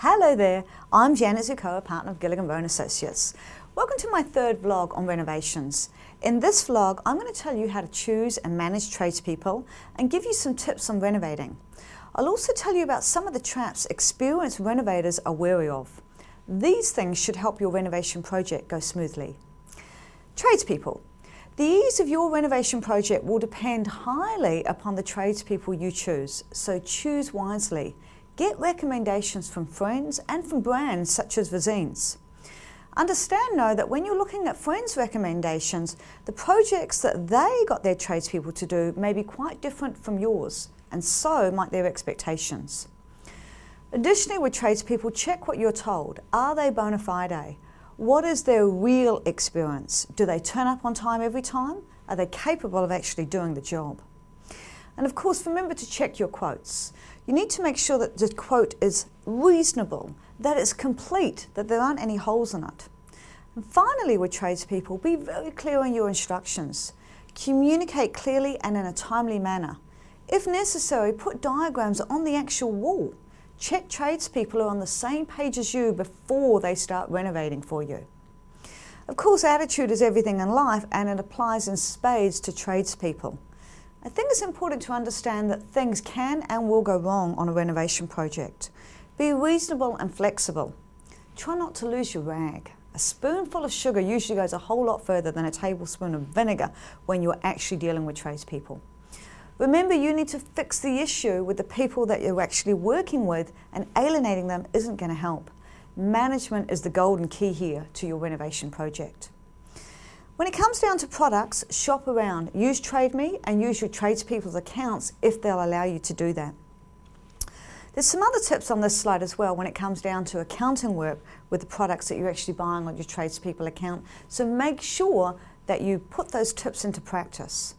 Hello there, I'm Janet Zukoa, partner of Gilligan Rowan Associates. Welcome to my third vlog on renovations. In this vlog, I'm going to tell you how to choose and manage tradespeople and give you some tips on renovating. I'll also tell you about some of the traps experienced renovators are wary of. These things should help your renovation project go smoothly. Tradespeople. The ease of your renovation project will depend highly upon the tradespeople you choose, so choose wisely. Get recommendations from friends and from brands such as Vizines. Understand, though, that when you're looking at friends' recommendations, the projects that they got their tradespeople to do may be quite different from yours, and so might their expectations. Additionally, with tradespeople, check what you're told. Are they bona fide? What is their real experience? Do they turn up on time every time? Are they capable of actually doing the job? And of course, remember to check your quotes. You need to make sure that the quote is reasonable, that it's complete, that there aren't any holes in it. And finally, with tradespeople, be very clear in your instructions. Communicate clearly and in a timely manner. If necessary, put diagrams on the actual wall. Check tradespeople are on the same page as you before they start renovating for you. Of course, attitude is everything in life, and it applies in spades to tradespeople. I think it's important to understand that things can and will go wrong on a renovation project. Be reasonable and flexible. Try not to lose your rag. A spoonful of sugar usually goes a whole lot further than a tablespoon of vinegar when you're actually dealing with tradespeople. Remember, you need to fix the issue with the people that you're actually working with, and alienating them isn't going to help. Management is the golden key here to your renovation project. When it comes down to products, shop around. Use TradeMe and use your tradespeople's accounts if they'll allow you to do that. There's some other tips on this slide as well when it comes down to accounting work with the products that you're actually buying on your tradespeople account. So make sure that you put those tips into practice.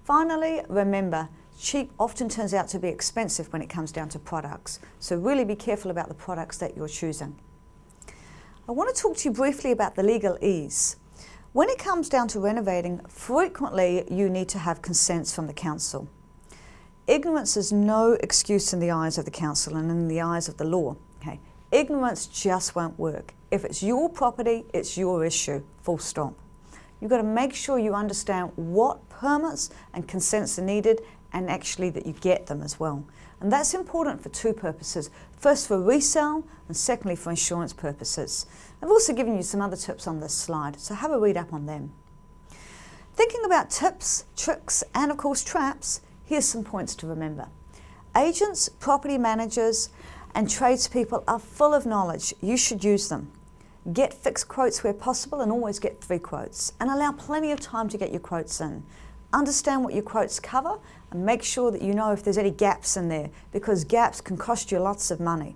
Finally, remember, cheap often turns out to be expensive when it comes down to products. So really be careful about the products that you're choosing. I want to talk to you briefly about the legal ease. When it comes down to renovating, frequently you need to have consents from the council. Ignorance is no excuse in the eyes of the council and in the eyes of the law. Okay? Ignorance just won't work. If it's your property, it's your issue, full stop. You've got to make sure you understand what permits and consents are needed, and actually that you get them as well. And that's important for two purposes. First, for resale, and secondly, for insurance purposes. I've also given you some other tips on this slide, so have a read up on them. Thinking about tips, tricks, and of course traps, here's some points to remember. Agents, property managers, and tradespeople are full of knowledge. You should use them. Get fixed quotes where possible, and always get 3 quotes. And allow plenty of time to get your quotes in. Understand what your quotes cover and make sure that you know if there's any gaps in there, because gaps can cost you lots of money.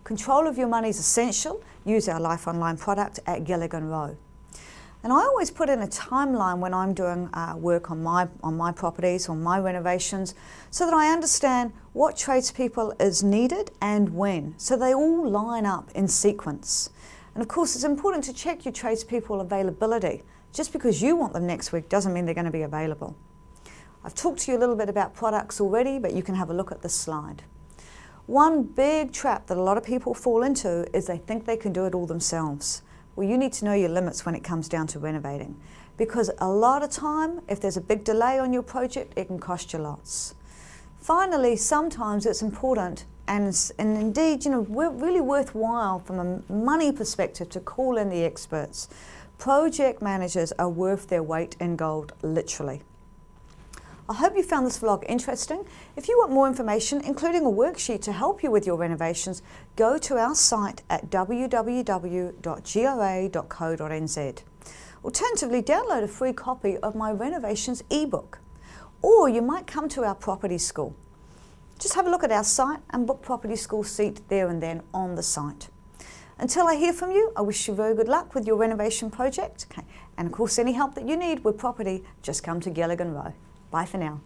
Control of your money is essential. Use our Life Online product at Gilligan Rowan. And I always put in a timeline when I'm doing work on my properties, on my renovations, so that I understand what tradespeople is needed and when, so they all line up in sequence. And of course, it's important to check your tradespeople availability. Just because you want them next week doesn't mean they're going to be available. I've talked to you a little bit about products already, but you can have a look at this slide. One big trap that a lot of people fall into is they think they can do it all themselves. Well, you need to know your limits when it comes down to renovating, because a lot of time, if there's a big delay on your project, it can cost you lots. Finally, sometimes it's important and indeed, really worthwhile from a money perspective to call in the experts. Project managers are worth their weight in gold, literally. I hope you found this vlog interesting. If you want more information, including a worksheet to help you with your renovations, go to our site at www.gra.co.nz. Alternatively, download a free copy of my renovations ebook. Or you might come to our property school. Just have a look at our site and book property school seat there and then on the site. Until I hear from you, I wish you very good luck with your renovation project. Okay. And of course, any help that you need with property, just come to Gilligan Rowan. Bye for now.